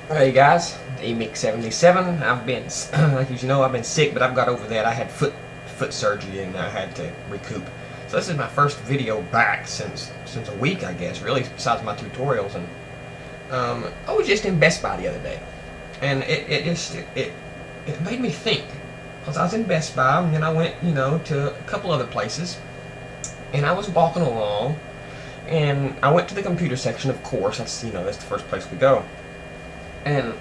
Hey guys, Emic77. I've been, like you know, I've been sick, but I've got over that. I had foot surgery and I had to recoup. So this is my first video back since a week, I guess. Really, besides my tutorials. And I was just in Best Buy the other day, and it made me think. Cause I was in Best Buy, and then I went, to a couple other places, and I was walking along, and I went to the computer section. Of course, that's that's the first place we go. And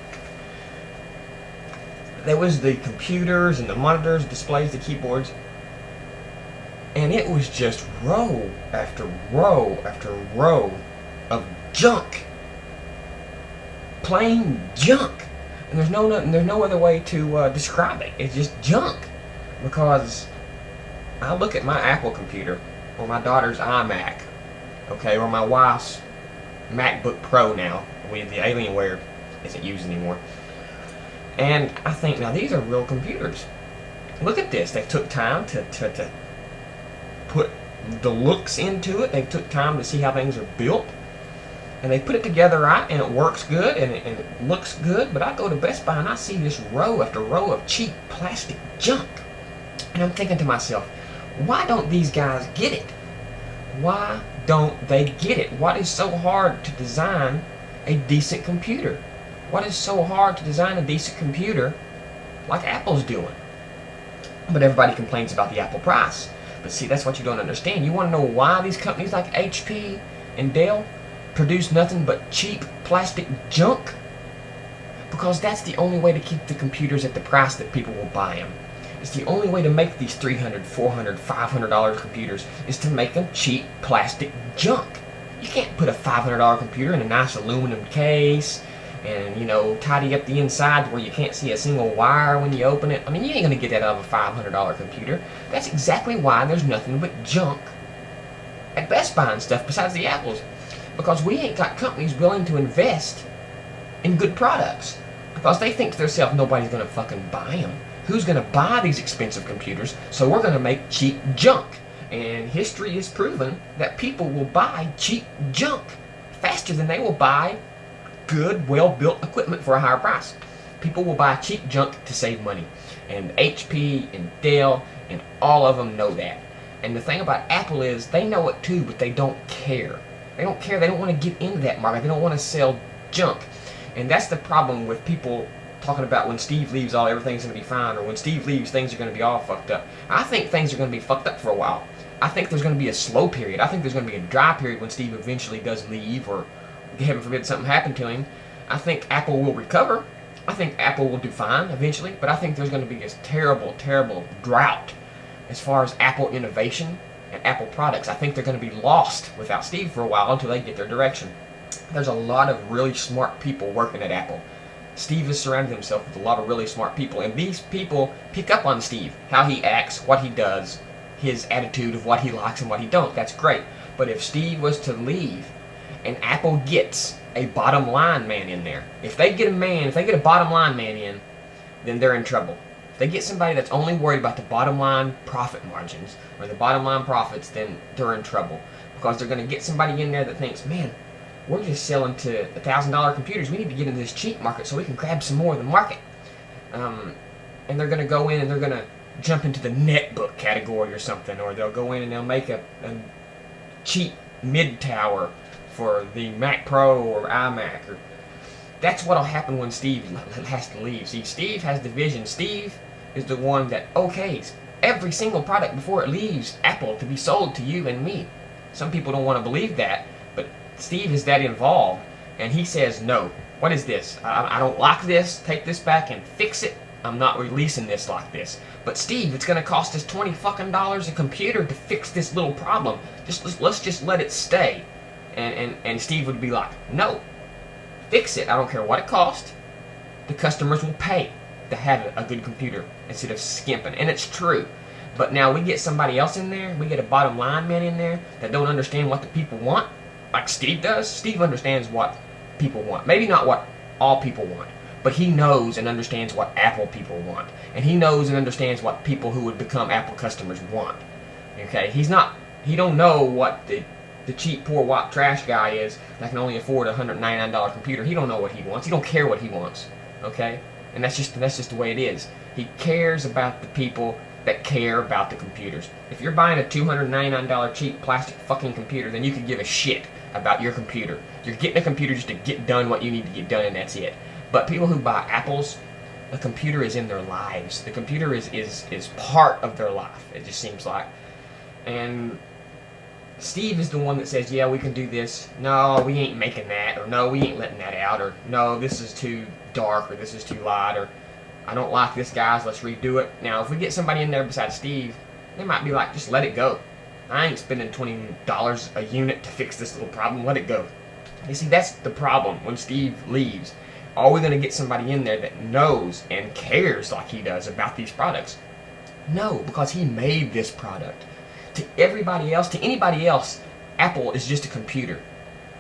there was the computers and the monitors, displays, the keyboards, and it was just row after row after row of junk, plain junk. And there's no other way to describe it. It's just junk. Because I look at my Apple computer, or my daughter's iMac, okay, or my wife's MacBook Pro now with the Alienware isn't used anymore. And I think, now these are real computers. Look at this. They took time to put the looks into it. They took time to see how things are built. And they put it together right, and it works good, and it looks good. But I go to Best Buy, and I see this row after row of cheap plastic junk. And I'm thinking to myself, why don't these guys get it? Why don't they get it? What is so hard to design a decent computer? What is so hard to design a decent computer like Apple's doing? But everybody complains about the Apple price. But see, that's what you don't understand. You want to know why these companies like HP and Dell produce nothing but cheap plastic junk? Because that's the only way to keep the computers at the price that people will buy them. It's the only way to make these $300, $400, $500 computers is to make them cheap plastic junk. You can't put a $500 computer in a nice aluminum case and, tidy up the inside where you can't see a single wire when you open it. I mean, you ain't gonna get that out of a $500 computer. That's exactly why there's nothing but junk at Best Buy and stuff besides the Apples. Because we ain't got companies willing to invest in good products. Because they think to themselves, nobody's gonna fucking buy them. Who's gonna buy these expensive computers? So we're gonna make cheap junk. And history has proven that people will buy cheap junk faster than they will buy good, well-built equipment for a higher price. People will buy cheap junk to save money. And HP and Dell and all of them know that. And the thing about Apple is they know it too, but they don't care. They don't care. They don't want to get into that market. They don't want to sell junk. And that's the problem with people talking about when Steve leaves, everything's going to be fine, or when Steve leaves, things are going to be all fucked up. I think things are going to be fucked up for a while. I think there's going to be a slow period. I think there's going to be a dry period when Steve eventually does leave, or heaven forbid something happened to him. I think Apple will recover. I think Apple will do fine eventually, but I think there's going to be this terrible, terrible drought as far as Apple innovation and Apple products. I think they're going to be lost without Steve for a while until they get their direction. There's a lot of really smart people working at Apple. Steve has surrounded himself with a lot of really smart people, and these people pick up on Steve, how he acts, what he does, his attitude of what he likes and what he don't. That's great. But if Steve was to leave and Apple gets a bottom line man in there, if they get a bottom line man in, then they're in trouble. If they get somebody that's only worried about the bottom line profit margins or the bottom line profits, then they're in trouble. Because they're going to get somebody in there that thinks, man, we're just selling to $1,000 computers. We need to get into this cheap market so we can grab some more of the market. And they're going to go in and they're going to jump into the netbook category or something, or they'll go in and they'll make a cheap mid tower for the Mac Pro or iMac. That's what'll happen when Steve has to leave. See, Steve has the vision. Steve is the one that okays every single product before it leaves Apple to be sold to you and me. Some people don't want to believe that, but Steve is that involved, and he says, no, what is this? I don't like this. Take this back and fix it. I'm not releasing this like this. But Steve, it's going to cost us $20 fucking a computer to fix this little problem. Let's just let it stay. And Steve would be like, no, fix it. I don't care what it costs. The customers will pay to have a good computer instead of skimping. And it's true. But now we get somebody else in there. We get a bottom line man in there that don't understand what the people want, like Steve does. Steve understands what people want. Maybe not what all people want, but he knows and understands what Apple people want. And he knows and understands what people who would become Apple customers want. Okay? He don't know what the the cheap, poor wop trash guy is that can only afford a $199 computer. He don't know what he wants. He don't care what he wants. Okay? And that's just the way it is. He cares about the people that care about the computers. If you're buying a $299 cheap plastic fucking computer, then you could give a shit about your computer. You're getting a computer just to get done what you need to get done, and that's it. But people who buy Apples, a computer is in their lives. The computer is part of their life, it just seems like. And Steve is the one that says, yeah, we can do this. No, we ain't making that. Or no, we ain't letting that out. Or no, this is too dark. Or this is too light. Or I don't like this, guys. Let's redo it. Now, if we get somebody in there besides Steve, they might be like, just let it go. I ain't spending $20 a unit to fix this little problem. Let it go. You see, that's the problem when Steve leaves. Are we going to get somebody in there that knows and cares like he does about these products? No, because he made this product. To everybody else, to anybody else, Apple is just a computer.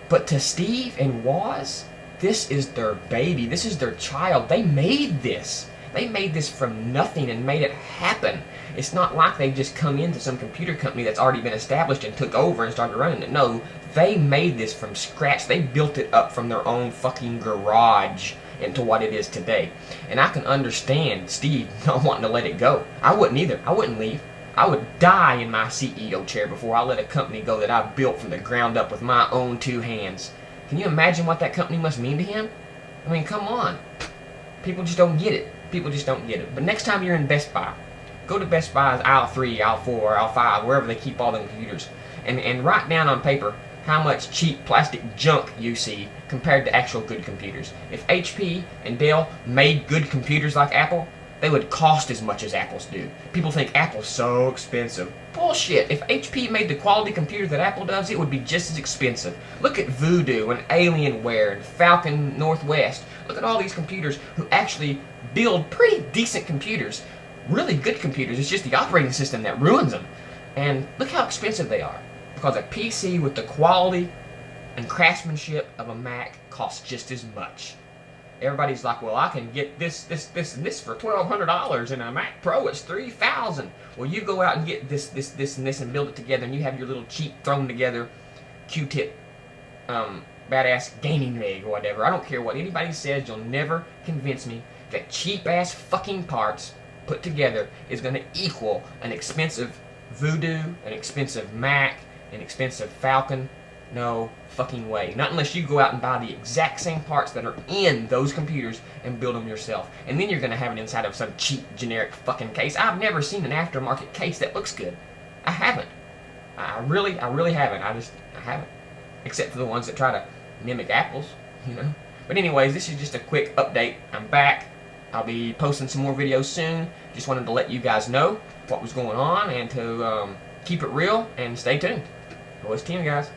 But to Steve and Woz, this is their baby. This is their child. They made this. They made this from nothing and made it happen. It's not like they've just come into some computer company that's already been established and took over and started running it. No, they made this from scratch. They built it up from their own fucking garage into what it is today. And I can understand Steve not wanting to let it go. I wouldn't either. I wouldn't leave. I would die in my CEO chair before I let a company go that I built from the ground up with my own two hands. Can you imagine what that company must mean to him? I mean, come on. People just don't get it. People just don't get it. But next time you're in Best Buy, go to Best Buy's aisle 3, aisle 4, aisle 5, wherever they keep all them computers, and write down on paper how much cheap plastic junk you see compared to actual good computers. If HP and Dell made good computers like Apple, they would cost as much as Apple's do. People think Apple's so expensive. Bullshit. If HP made the quality computer that Apple does, it would be just as expensive. Look at Voodoo and Alienware and Falcon Northwest. Look at all these computers who actually build pretty decent computers. Really good computers. It's just the operating system that ruins them. And look how expensive they are. Because a PC with the quality and craftsmanship of a Mac costs just as much. Everybody's like, well, I can get this, and this for $1,200, and a Mac Pro is $3,000. Well, you go out and get this, and this, and build it together, and you have your little cheap thrown together Q-tip, badass gaming rig or whatever. I don't care what anybody says. You'll never convince me that cheap-ass fucking parts put together is going to equal an expensive Voodoo, an expensive Mac, an expensive Falcon. No fucking way. Not unless you go out and buy the exact same parts that are in those computers and build them yourself. And then you're going to have it inside of some cheap, generic fucking case. I've never seen an aftermarket case that looks good. I haven't. I really haven't. I haven't. Except for the ones that try to mimic Apple's, you know. But anyways, this is just a quick update. I'm back. I'll be posting some more videos soon. Just wanted to let you guys know what was going on and to keep it real and stay tuned. OS10, guys.